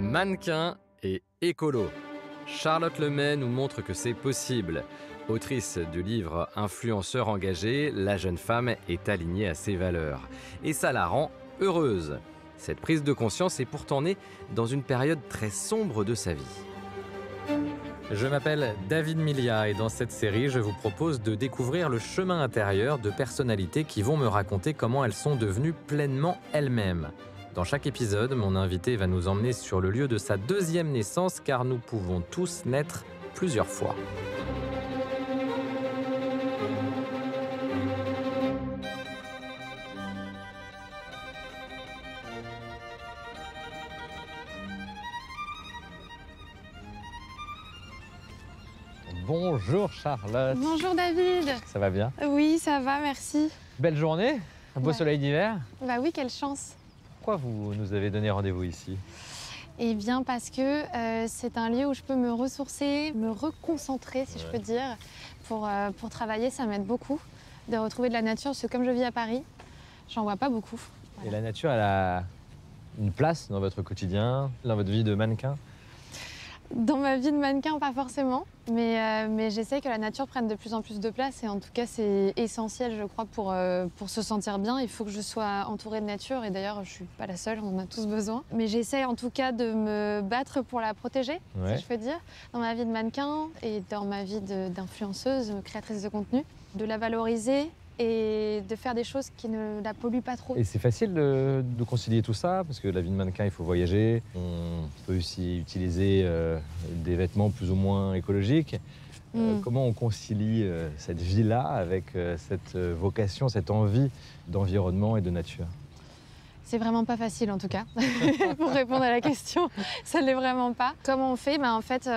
Mannequin et écolo. Charlotte Lemay nous montre que c'est possible. Autrice du livre Influenceur engagé, la jeune femme est alignée à ses valeurs. Et ça la rend heureuse. Cette prise de conscience est pourtant née dans une période très sombre de sa vie. Je m'appelle David Milia et dans cette série, je vous propose de découvrir le chemin intérieur de personnalités qui vont me raconter comment elles sont devenues pleinement elles-mêmes. Dans chaque épisode, mon invité va nous emmener sur le lieu de sa deuxième naissance car nous pouvons tous naître plusieurs fois. Bonjour Charlotte. Bonjour David. Ça va bien? Oui, ça va, merci. Belle journée, un beau Ouais. soleil d'hiver. Bah oui, quelle chance. Pourquoi vous nous avez donné rendez-vous ici? Eh bien parce que c'est un lieu où je peux me ressourcer, me reconcentrer si je peux dire. Pour travailler, ça m'aide beaucoup de retrouver de la nature parce que comme je vis à Paris, j'en vois pas beaucoup. Et la nature, elle a une place dans votre quotidien, dans votre vie de mannequin? Dans ma vie de mannequin, pas forcément, mais j'essaie que la nature prenne de plus en plus de place et en tout cas c'est essentiel je crois pour se sentir bien. Il faut que je sois entourée de nature et d'ailleurs je suis pas la seule, on en a tous besoin. Mais j'essaie en tout cas de me battre pour la protéger, si je peux dire, dans ma vie de mannequin et dans ma vie d'influenceuse, créatrice de contenu, de la valoriser et de faire des choses qui ne la polluent pas trop. Et c'est facile de concilier tout ça, parce que la vie de mannequin, il faut voyager. On peut aussi utiliser des vêtements plus ou moins écologiques. Comment on concilie cette vie-là avec cette vocation, cette envie d'environnement et de nature? C'est vraiment pas facile en tout cas, pour répondre à la question, ça ne l'est vraiment pas. Comment on fait? En fait,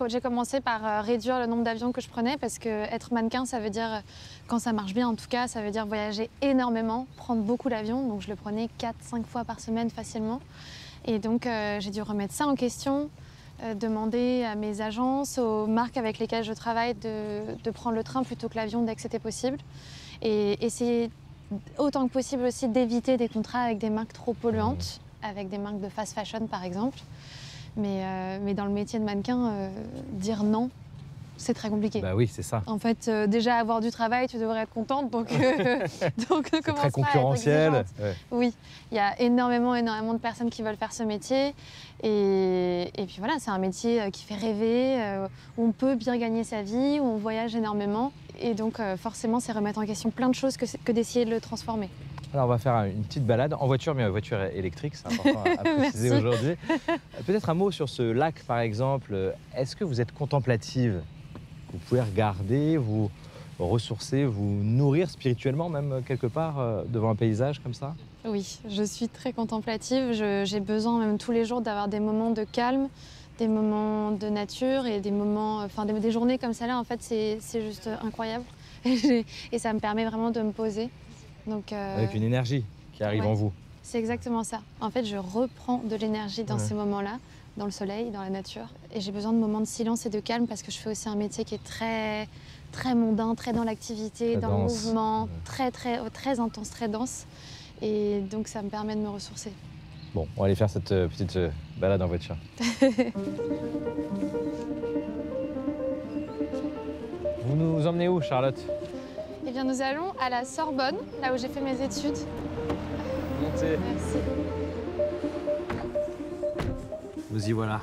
j'ai commencé par réduire le nombre d'avions que je prenais parce que être mannequin, ça veut dire, quand ça marche bien en tout cas, ça veut dire voyager énormément, prendre beaucoup d'avions. Donc je le prenais 4-5 fois par semaine facilement. Et donc j'ai dû remettre ça en question, demander à mes agences, aux marques avec lesquelles je travaille de prendre le train plutôt que l'avion dès que c'était possible. Et essayer autant que possible aussi d'éviter des contrats avec des marques trop polluantes, avec des marques de fast fashion par exemple. Mais dans le métier de mannequin, dire non, c'est très compliqué. Bah oui, c'est ça. En fait, déjà avoir du travail, tu devrais être contente, donc donc ne C'est commence très pas à être concurrentiel. exigeante. Ouais. Oui, il y a énormément de personnes qui veulent faire ce métier. Et puis voilà, c'est un métier qui fait rêver, où on peut bien gagner sa vie, où on voyage énormément. Et donc forcément, c'est remettre en question plein de choses que d'essayer de le transformer. Alors on va faire une petite balade en voiture, mais en voiture électrique, c'est important à préciser Merci. aujourd'hui. Peut-être un mot sur ce lac par exemple. Est-ce que vous êtes contemplative? Vous pouvez regarder, vous ressourcer, vous nourrir spirituellement même quelque part devant un paysage comme ça? Oui, je suis très contemplative. J'ai besoin même tous les jours d'avoir des moments de calme, des moments de nature et des moments, des journées comme celle-là. En fait, c'est juste incroyable. Et ça me permet vraiment de me poser. Donc, Avec une énergie qui arrive ouais. en vous. c'est exactement ça. En fait, je reprends de l'énergie dans ces moments-là, dans le soleil, dans la nature. Et j'ai besoin de moments de silence et de calme parce que je fais aussi un métier qui est très, très mondain, très dans l'activité, Très dans dense. le mouvement, très intense, très dense. Et donc, ça me permet de me ressourcer. Bon, on va aller faire cette petite balade en voiture. Vous nous emmenez où, Charlotte? Eh bien, nous allons à la Sorbonne, là où j'ai fait mes études. Montez. Merci. Nous y voilà.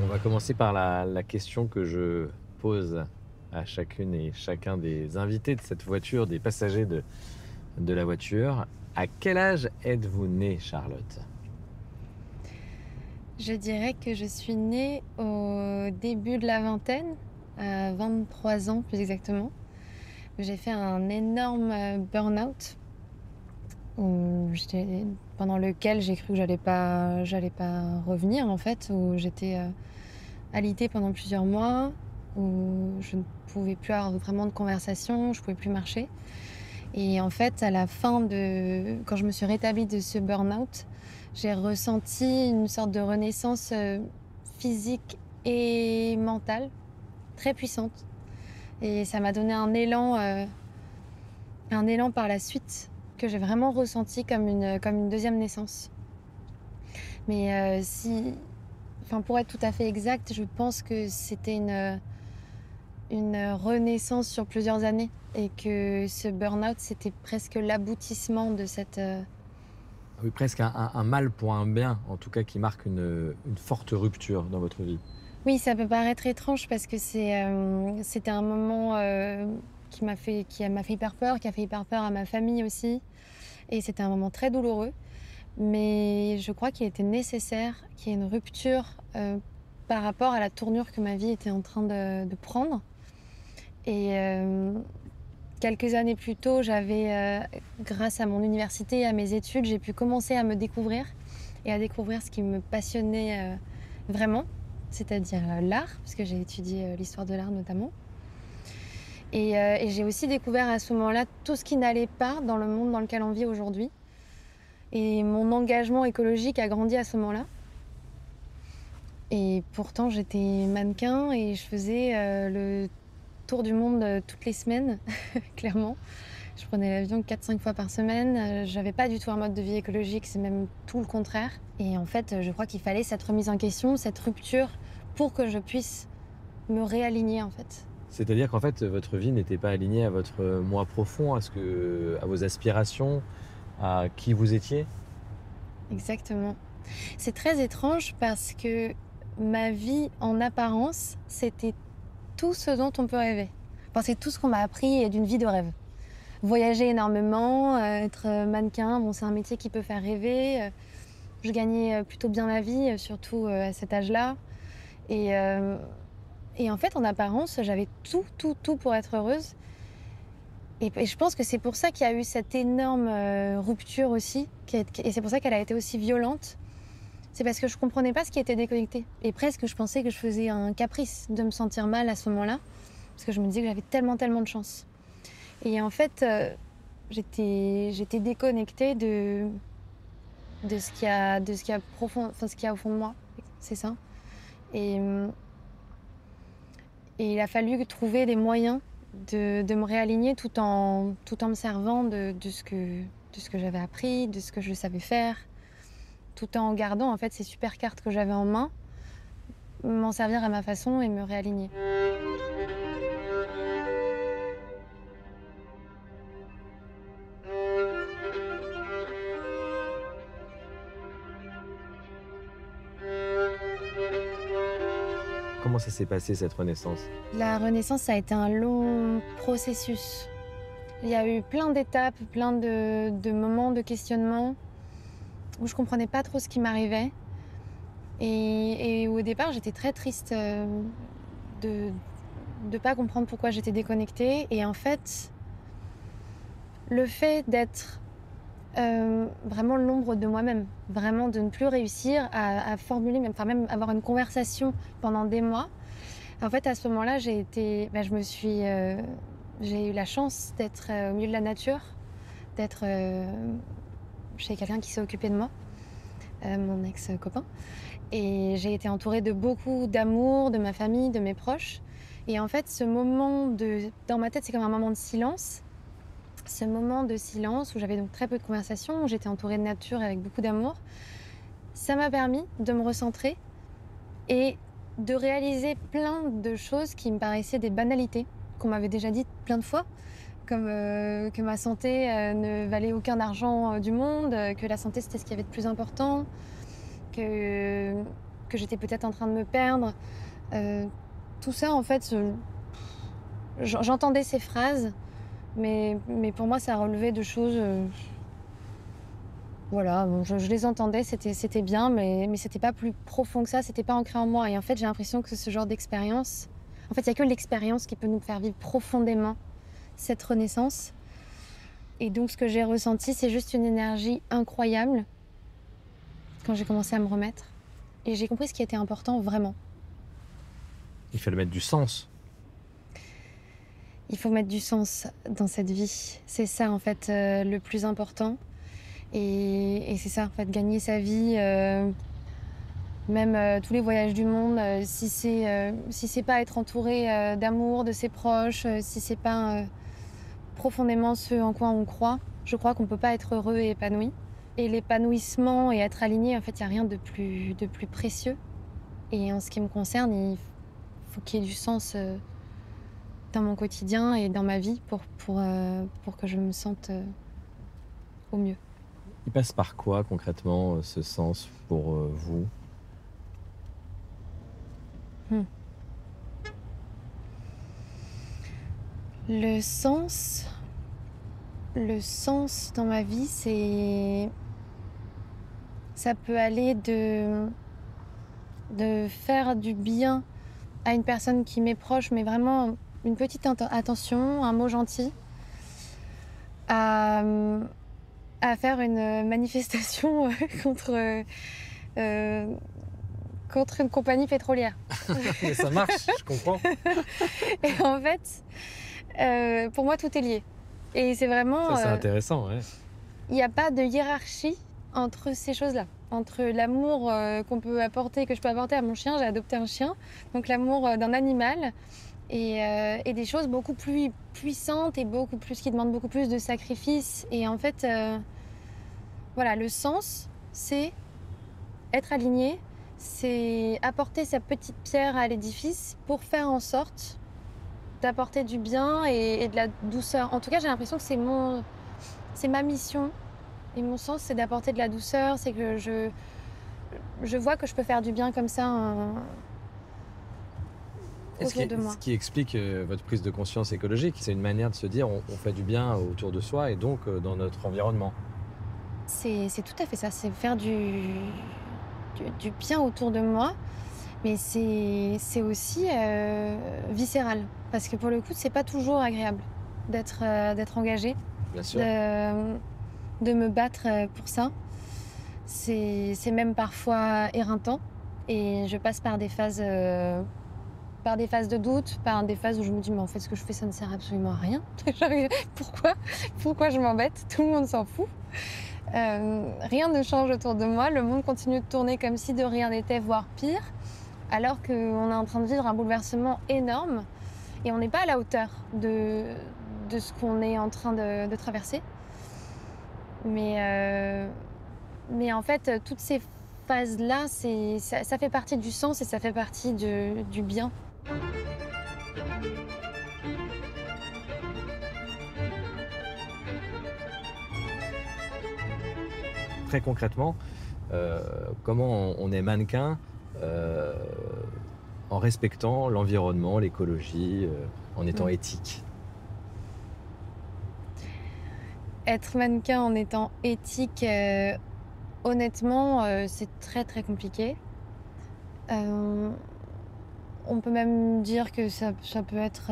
On va commencer par la question que je pose à chacune et chacun des invités de cette voiture, des passagers de la voiture. À quel âge êtes-vous née, Charlotte? Je dirais que je suis née au début de la vingtaine, à 23 ans plus exactement. J'ai fait un énorme burn-out pendant lequel j'ai cru que j'allais pas revenir en fait, où j'étais alitée pendant plusieurs mois, où je ne pouvais plus avoir vraiment de conversation, je pouvais plus marcher. Et en fait, à la fin quand je me suis rétablie de ce burn-out, j'ai ressenti une sorte de renaissance physique et mentale très puissante. Et ça m'a donné un élan par la suite que j'ai vraiment ressenti comme une deuxième naissance. Mais pour être tout à fait exact, je pense que c'était une renaissance sur plusieurs années et que ce burn-out, c'était presque l'aboutissement de cette... Oui, presque un mal pour un bien, en tout cas qui marque une forte rupture dans votre vie. Oui, ça peut paraître étrange parce que c'était un moment qui m'a fait hyper peur, qui a fait hyper peur à ma famille aussi. Et c'était un moment très douloureux. Mais je crois qu'il était nécessaire qu'il y ait une rupture par rapport à la tournure que ma vie était en train de prendre. Et quelques années plus tôt, grâce à mon université et à mes études, j'ai pu commencer à me découvrir et à découvrir ce qui me passionnait vraiment, c'est-à-dire l'art, parce que j'ai étudié l'histoire de l'art notamment. Et j'ai aussi découvert à ce moment-là tout ce qui n'allait pas dans le monde dans lequel on vit aujourd'hui. Et mon engagement écologique a grandi à ce moment-là. Et pourtant, j'étais mannequin et je faisais le tour du monde toutes les semaines, clairement. Je prenais l'avion 4-5 fois par semaine. J'avais pas du tout un mode de vie écologique, c'est même tout le contraire. Et en fait, je crois qu'il fallait cette remise en question, cette rupture, pour que je puisse me réaligner, en fait. C'est-à-dire qu'en fait, votre vie n'était pas alignée à votre moi profond, à vos aspirations, à qui vous étiez? Exactement. C'est très étrange parce que ma vie, en apparence, c'était tout ce dont on peut rêver. Enfin, c'est tout ce qu'on m'a appris d'une vie de rêve. Voyager énormément, être mannequin, bon, c'est un métier qui peut faire rêver. Je gagnais plutôt bien ma vie, surtout à cet âge-là. Et en fait, en apparence, j'avais tout pour être heureuse. Et je pense que c'est pour ça qu'il y a eu cette énorme rupture aussi, et c'est pour ça qu'elle a été aussi violente. C'est parce que je comprenais pas ce qui était déconnecté. Et presque, je pensais que je faisais un caprice de me sentir mal à ce moment-là, parce que je me disais que j'avais tellement de chance. Et en fait, j'étais déconnectée de ce qu'il y a profond, enfin ce qu'il y a au fond de moi. C'est ça. Et il a fallu trouver des moyens de me réaligner tout en me servant de ce que j'avais appris, de ce que je savais faire, tout en gardant en fait ces super cartes que j'avais en main, m'en servir à ma façon et me réaligner. Comment ça s'est passé cette renaissance? La renaissance, ça a été un long processus. Il y a eu plein d'étapes, plein de moments de questionnement où je comprenais pas trop ce qui m'arrivait. Et au départ, j'étais très triste de pas comprendre pourquoi j'étais déconnectée. Et en fait, le fait d'être vraiment l'ombre de moi-même, vraiment de ne plus réussir à formuler, même avoir une conversation pendant des mois. En fait, à ce moment-là, j'ai eu la chance d'être au milieu de la nature, d'être chez quelqu'un qui s'est occupé de moi, mon ex-copain. Et j'ai été entourée de beaucoup d'amour, de ma famille, de mes proches. Et en fait, ce moment dans ma tête, c'est comme un moment de silence. Ce moment de silence où j'avais donc très peu de conversations, où j'étais entourée de nature avec beaucoup d'amour, ça m'a permis de me recentrer et de réaliser plein de choses qui me paraissaient des banalités, qu'on m'avait déjà dites plein de fois, comme que ma santé ne valait aucun argent du monde, que la santé c'était ce qu'il y avait de plus important, que j'étais peut-être en train de me perdre. Tout ça en fait, j'entendais ces phrases, mais pour moi ça relevait de choses... Voilà, bon, je les entendais, c'était bien, mais c'était pas plus profond que ça, c'était pas ancré en moi. Et en fait, j'ai l'impression que ce genre d'expérience... En fait, il n'y a que l'expérience qui peut nous faire vivre profondément cette renaissance. Et donc, ce que j'ai ressenti, c'est juste une énergie incroyable quand j'ai commencé à me remettre. Et j'ai compris ce qui était important, vraiment. Il fallait mettre du sens. Il faut mettre du sens dans cette vie. C'est ça, en fait, le plus important. Et c'est ça, en fait, gagner sa vie, même tous les voyages du monde, si c'est pas être entouré d'amour de ses proches, si c'est pas profondément ce en quoi on croit, Je crois qu'on ne peut pas être heureux et épanoui. Et l'épanouissement et être aligné, en fait, il n'y a rien de plus précieux. Et en ce qui me concerne, il faut qu'il y ait du sens dans mon quotidien et dans ma vie pour que je me sente au mieux. Il passe par quoi concrètement ce sens pour vous? Hmm. Le sens dans ma vie, ça peut aller de faire du bien à une personne qui m'est proche, mais vraiment une petite attention, un mot gentil, à faire une manifestation contre une compagnie pétrolière. Mais ça marche, je comprends. Et en fait, pour moi, tout est lié. Et c'est vraiment... Ça, c'est intéressant, ouais. Il n'y a pas de hiérarchie entre ces choses-là. Entre l'amour que je peux apporter à mon chien, j'ai adopté un chien, donc l'amour d'un animal, et des choses beaucoup plus puissantes et qui demandent beaucoup plus de sacrifices. Et en fait, voilà, le sens, c'est être aligné, c'est apporter sa petite pierre à l'édifice pour faire en sorte d'apporter du bien et de la douceur. En tout cas, j'ai l'impression que c'est ma mission. Et mon sens, c'est d'apporter de la douceur, c'est que je vois que je peux faire du bien comme ça autour de moi. Ce qui explique votre prise de conscience écologique, c'est une manière de se dire on fait du bien autour de soi et donc dans notre environnement. C'est tout à fait ça, c'est faire du bien autour de moi, mais c'est aussi viscéral. Parce que pour le coup, c'est pas toujours agréable d'être engagée, Bien sûr. de me battre pour ça. C'est même parfois éreintant et je passe par des phases de doute, par des phases où je me dis mais en fait ce que je fais ça ne sert absolument à rien. Pourquoi je m'embête? Tout le monde s'en fout. Rien ne change autour de moi, le monde continue de tourner comme si de rien n'était, voire pire, alors qu'on est en train de vivre un bouleversement énorme et on n'est pas à la hauteur de ce qu'on est en train de traverser. Mais en fait, toutes ces phases-là, ça fait partie du sens et ça fait partie du bien. Très concrètement, comment on est mannequin en respectant l'environnement, l'écologie, en étant éthique? Être mannequin en étant éthique, honnêtement, c'est très très compliqué. On peut même dire que ça peut être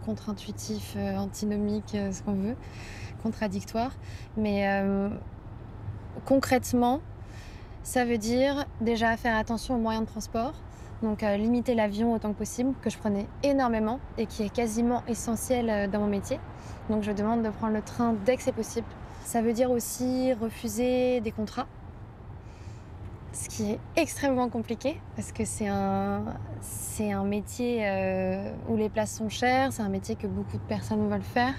contre-intuitif, antinomique, ce qu'on veut, contradictoire. Mais concrètement, ça veut dire déjà faire attention aux moyens de transport. Donc limiter l'avion autant que possible, que je prenais énormément et qui est quasiment essentiel dans mon métier. Donc je demande de prendre le train dès que c'est possible. Ça veut dire aussi refuser des contrats, ce qui est extrêmement compliqué parce que c'est un métier où les places sont chères, c'est un métier que beaucoup de personnes veulent faire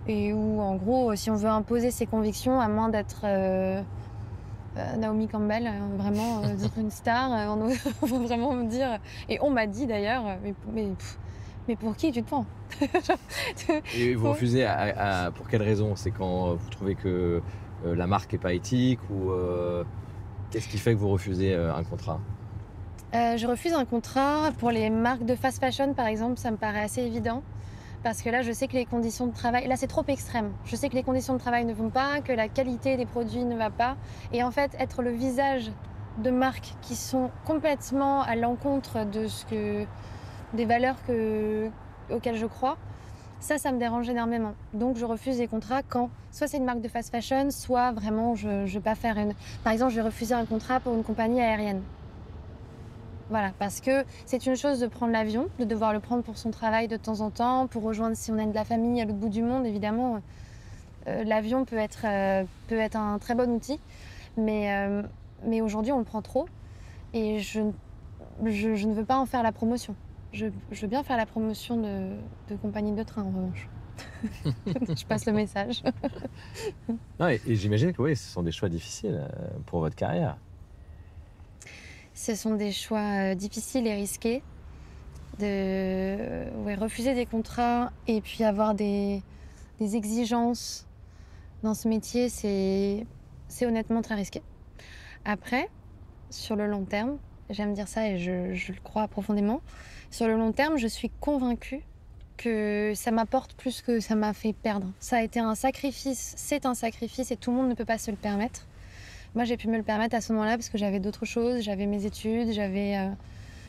et où en gros si on veut imposer ses convictions, à moins d'être Naomi Campbell, vraiment d'être une star, on va vraiment me dire, et on m'a dit d'ailleurs, mais pour qui tu te prends? Et vous refusez pour quelle raison? C'est quand vous trouvez que la marque n'est pas éthique ou qu'est-ce qui fait que vous refusez un contrat? Je refuse un contrat pour les marques de fast fashion par exemple, ça me paraît assez évident. Parce que là, je sais que les conditions de travail... Là, c'est trop extrême. Je sais que les conditions de travail ne vont pas, que la qualité des produits ne va pas. Et en fait, être le visage de marques qui sont complètement à l'encontre des valeurs auxquelles je crois, ça me dérange énormément. Donc, je refuse les contrats quand soit c'est une marque de fast fashion, soit vraiment, je ne vais pas faire une... Par exemple, je vais refuser un contrat pour une compagnie aérienne. Voilà, parce que c'est une chose de prendre l'avion, de devoir le prendre pour son travail de temps en temps, pour rejoindre si on a de la famille à l'autre bout du monde, évidemment. L'avion peut être un très bon outil, mais aujourd'hui on le prend trop et je ne veux pas en faire la promotion. Je veux bien faire la promotion de compagnies de train en revanche. Je passe le message. Non, et j'imagine que oui, ce sont des choix difficiles pour votre carrière. Ce sont des choix difficiles et risqués. De refuser des contrats et puis avoir des exigences dans ce métier, c'est honnêtement très risqué. Après, sur le long terme, j'aime dire ça et je le crois profondément, sur le long terme, je suis convaincue que ça m'apporte plus que ça m'a fait perdre. Ça a été un sacrifice, c'est un sacrifice et tout le monde ne peut pas se le permettre. Moi, j'ai pu me le permettre à ce moment-là parce que j'avais d'autres choses, j'avais mes études,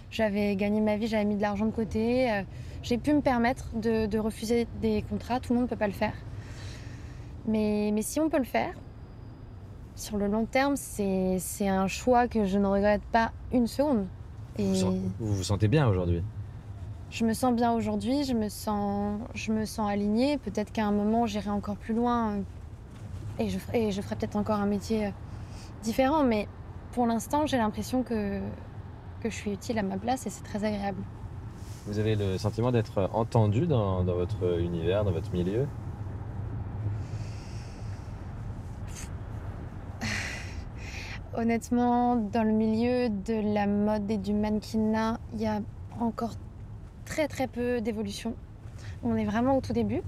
j'avais gagné ma vie, j'avais mis de l'argent de côté. J'ai pu me permettre de refuser des contrats, tout le monde ne peut pas le faire. Mais si on peut le faire, sur le long terme, c'est un choix que je ne regrette pas une seconde. Et Vous vous sentez bien aujourd'hui? je me sens bien aujourd'hui, je me sens alignée. Peut-être qu'à un moment, j'irai encore plus loin et je ferai peut-être encore un métier différent. Mais pour l'instant, j'ai l'impression que je suis utile à ma place et c'est très agréable. Vous avez le sentiment d'être entendu dans votre univers, dans votre milieu? Honnêtement, dans le milieu de la mode et du mannequinat, il y a encore très très peu d'évolution. On est vraiment au tout début.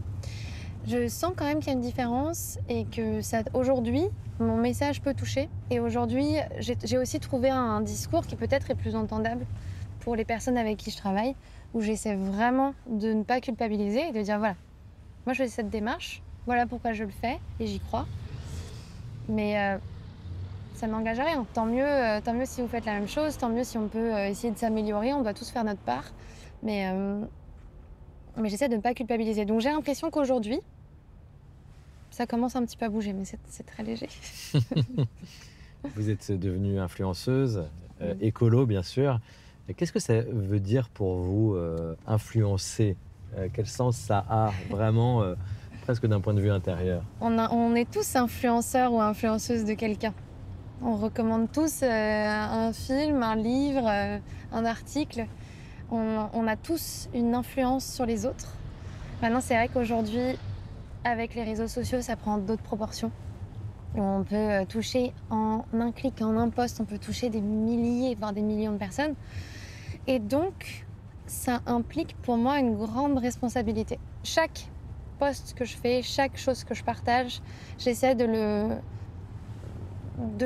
Je sens quand même qu'il y a une différence et que aujourd'hui, mon message peut toucher. Et aujourd'hui, j'ai aussi trouvé un discours qui peut-être est plus entendable pour les personnes avec qui je travaille, où j'essaie vraiment de ne pas culpabiliser et de dire voilà, moi je fais cette démarche, voilà pourquoi je le fais et j'y crois. Mais ça n'engage à rien. Tant mieux si vous faites la même chose, tant mieux si on peut essayer de s'améliorer, on doit tous faire notre part. Mais j'essaie de ne pas culpabiliser. Donc j'ai l'impression qu'aujourd'hui, ça commence un petit peu à bouger, mais c'est très léger. Vous êtes devenue influenceuse, écolo bien sûr. Qu'est-ce que ça veut dire pour vous, influencer? Quel sens ça a vraiment, presque d'un point de vue intérieur? On est tous influenceurs ou influenceuses de quelqu'un. On recommande tous un film, un livre, un article. On a tous une influence sur les autres. Maintenant, c'est vrai qu'aujourd'hui, avec les réseaux sociaux, ça prend d'autres proportions. On peut toucher en un clic, en un post, on peut toucher des milliers, voire des millions de personnes. Et donc, ça implique pour moi une grande responsabilité. Chaque post que je fais, chaque chose que je partage, j'essaie de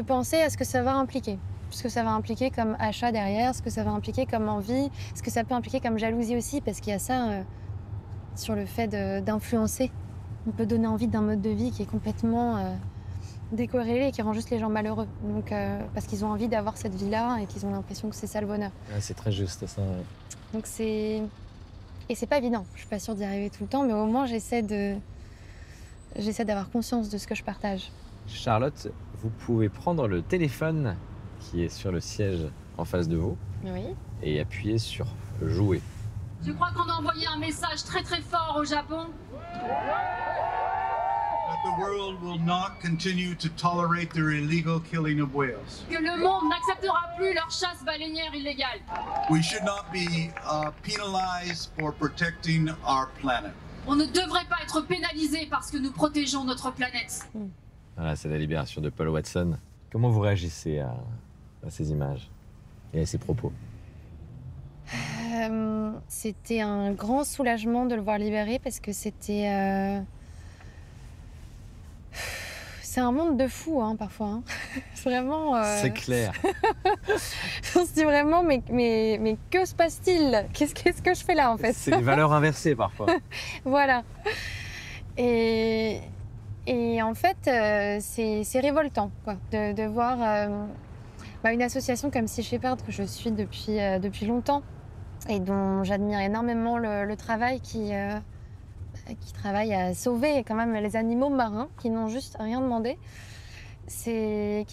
penser à ce que ça va impliquer. Ce que ça va impliquer comme achat derrière, ce que ça va impliquer comme envie, ce que ça peut impliquer comme jalousie aussi, parce qu'il y a ça sur le fait d'influencer. On peut donner envie d'un mode de vie qui est complètement décorrélé et qui rend juste les gens malheureux. Donc, parce qu'ils ont envie d'avoir cette vie-là et qu'ils ont l'impression que c'est ça le bonheur. Ouais, c'est très juste ça. Ouais. Donc et c'est pas évident. Je suis pas sûre d'y arriver tout le temps, mais au moins j'essaie d'avoir conscience de ce que je partage. Charlotte, vous pouvez prendre le téléphone qui est sur le siège en face de vous Oui. et appuyer sur jouer. Je crois qu'on a envoyé un message très très fort au Japon. That the world will not continue to tolerate their illegal killing of whales. Que le monde n'acceptera plus leur chasse baleinière illégale. We should not be penalized for protecting our planet. On ne devrait pas être pénalisé parce que nous protégeons notre planète. Voilà, c'est la libération de Paul Watson. Comment vous réagissez à ces images et à ces propos? C'était un grand soulagement de le voir libéré parce que c'était... C'est un monde de fous, hein, parfois. Hein. Vraiment... C'est clair. On se dit vraiment, mais que se passe-t-il? Qu'est-ce que je fais là, en fait? C'est des valeurs inversées, parfois. Voilà. Et en fait, c'est révoltant, quoi, de voir une association comme Sea Shepherd, que je suis depuis longtemps, et dont j'admire énormément le travail qui travaille à sauver quand même les animaux marins qui n'ont juste rien demandé. C'est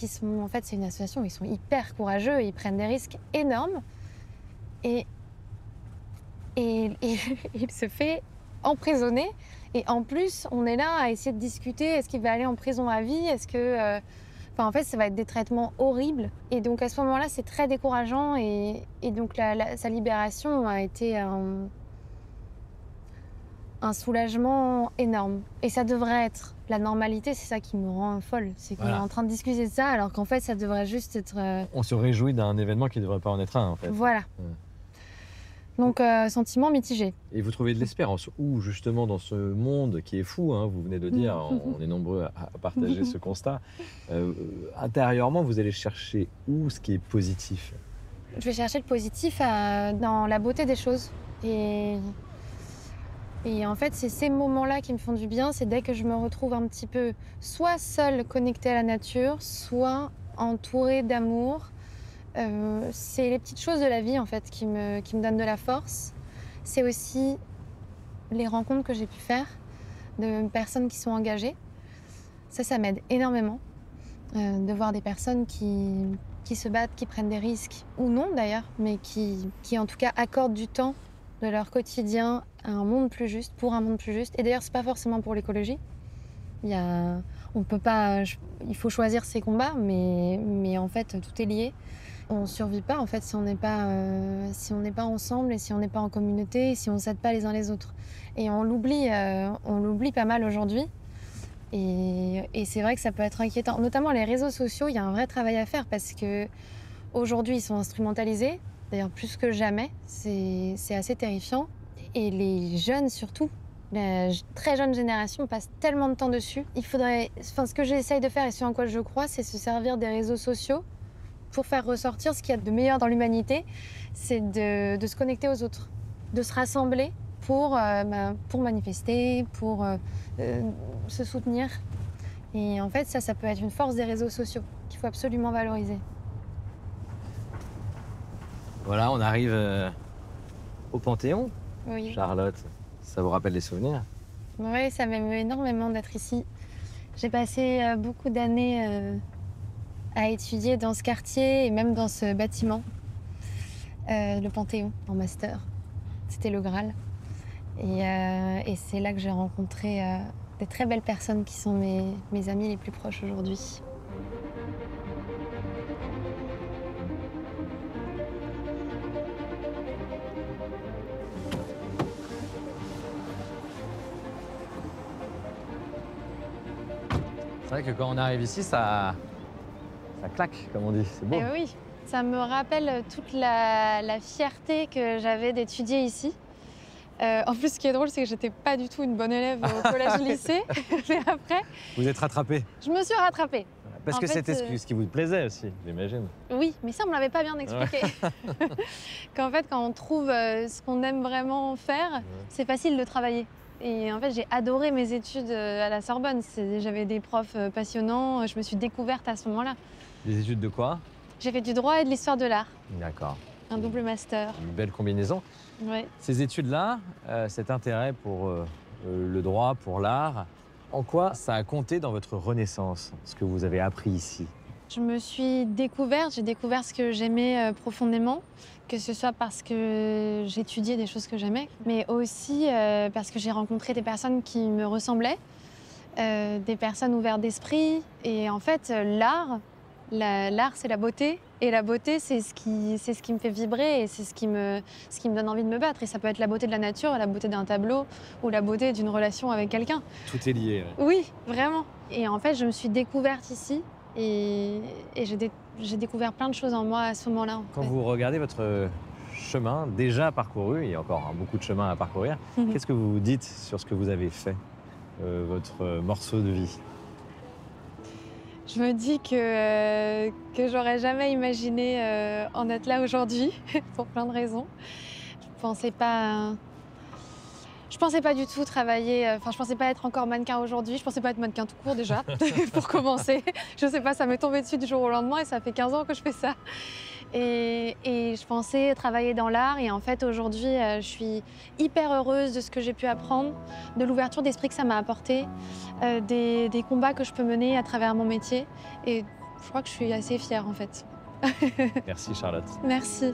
une association où ils sont hyper courageux, ils prennent des risques énormes et il se fait emprisonner. Et en plus, on est là à essayer de discuter, est-ce qu'il va aller en prison à vie? Est-ce que... en fait, ça va être des traitements horribles. Et donc, à ce moment-là, c'est très décourageant. Et donc, sa libération a été un soulagement énorme. Et ça devrait être la normalité, c'est ça qui me rend folle. C'est qu'on Voilà. est en train de discuter de ça, alors qu'en fait, ça devrait juste être... On se réjouit d'un événement qui ne devrait pas en être un, en fait. Voilà. Ouais. Donc, sentiment mitigé. Et vous trouvez de l'espérance où, justement, dans ce monde qui est fou, hein, vous venez de dire, on est nombreux à partager ce constat, intérieurement, vous allez chercher où ce qui est positif? Je vais chercher le positif dans la beauté des choses. Et en fait, c'est ces moments-là qui me font du bien. C'est dès que je me retrouve un petit peu soit seule, connectée à la nature, soit entourée d'amour. C'est les petites choses de la vie, en fait, qui me donnent de la force. C'est aussi les rencontres que j'ai pu faire de personnes qui sont engagées. Ça m'aide énormément de voir des personnes qui se battent, qui prennent des risques, ou non d'ailleurs, mais qui en tout cas accordent du temps de leur quotidien à un monde plus juste, pour un monde plus juste. Et d'ailleurs, c'est pas forcément pour l'écologie. On peut pas, il faut choisir ses combats, mais en fait, tout est lié. On survit pas en fait si on n'est pas ensemble et si on n'est pas en communauté et si on s'aide pas les uns les autres. Et on l'oublie pas mal aujourd'hui. Et c'est vrai que ça peut être inquiétant. Notamment les réseaux sociaux, il y a un vrai travail à faire parce que aujourd'hui ils sont instrumentalisés. D'ailleurs plus que jamais, c'est assez terrifiant. Et les jeunes surtout, la très jeune génération passe tellement de temps dessus. Ce que j'essaye de faire et ce en quoi je crois, c'est se servir des réseaux sociaux pour faire ressortir ce qu'il y a de meilleur dans l'humanité, c'est de se connecter aux autres, de se rassembler pour manifester, pour se soutenir. Et en fait, ça peut être une force des réseaux sociaux qu'il faut absolument valoriser. Voilà, on arrive au Panthéon. Oui. Charlotte, ça vous rappelle des souvenirs? Oui, ça m'aime énormément d'être ici. J'ai passé beaucoup d'années à étudier dans ce quartier et même dans ce bâtiment, le Panthéon, en master. C'était le Graal. Et c'est là que j'ai rencontré des très belles personnes qui sont mes amis les plus proches aujourd'hui. C'est vrai que quand on arrive ici, ça claque, comme on dit. C'est beau. Et oui, ça me rappelle toute la fierté que j'avais d'étudier ici. En plus, ce qui est drôle, c'est que j'étais pas du tout une bonne élève au collège-lycée. Mais après, Vous êtes rattrapé. je me suis rattrapée. Parce En que fait, c'était ce qui vous plaisait aussi, j'imagine. Oui, mais ça, on me l'avait pas bien expliqué. Qu'en fait, quand on trouve ce qu'on aime vraiment faire, c'est facile de travailler. Et en fait, j'ai adoré mes études à la Sorbonne. J'avais des profs passionnants. Je me suis découverte à ce moment-là. Des études de quoi? J'ai fait du droit et de l'histoire de l'art. D'accord. Un double master. Une belle combinaison. Ouais. Ces études-là, cet intérêt pour le droit, pour l'art, en quoi ça a compté dans votre renaissance, ce que vous avez appris ici? Je me suis découverte, j'ai découvert ce que j'aimais profondément, que ce soit parce que j'étudiais des choses que j'aimais, mais aussi parce que j'ai rencontré des personnes qui me ressemblaient, des personnes ouvertes d'esprit. Et en fait, l'art, c'est la beauté. Et la beauté, c'est ce qui me fait vibrer et c'est ce qui me donne envie de me battre. Et ça peut être la beauté de la nature, la beauté d'un tableau ou la beauté d'une relation avec quelqu'un. Tout est lié. Ouais. Oui, vraiment. Et en fait, je me suis découverte ici et j'ai découvert plein de choses en moi à ce moment-là. Quand vous regardez votre chemin déjà parcouru, il y a encore beaucoup de chemin à parcourir, qu'est-ce que vous vous dites sur ce que vous avez fait, votre morceau de vie? Je me dis que j'aurais jamais imaginé en être là aujourd'hui, pour plein de raisons. Je pensais pas du tout travailler, je pensais pas être encore mannequin aujourd'hui, je pensais pas être mannequin tout court déjà, pour commencer. Je sais pas, ça m'est tombé dessus du jour au lendemain et ça fait 15 ans que je fais ça. Et je pensais travailler dans l'art et en fait aujourd'hui je suis hyper heureuse de ce que j'ai pu apprendre, de l'ouverture d'esprit que ça m'a apporté, des combats que je peux mener à travers mon métier et je crois que je suis assez fière en fait. Merci Charlotte. Merci.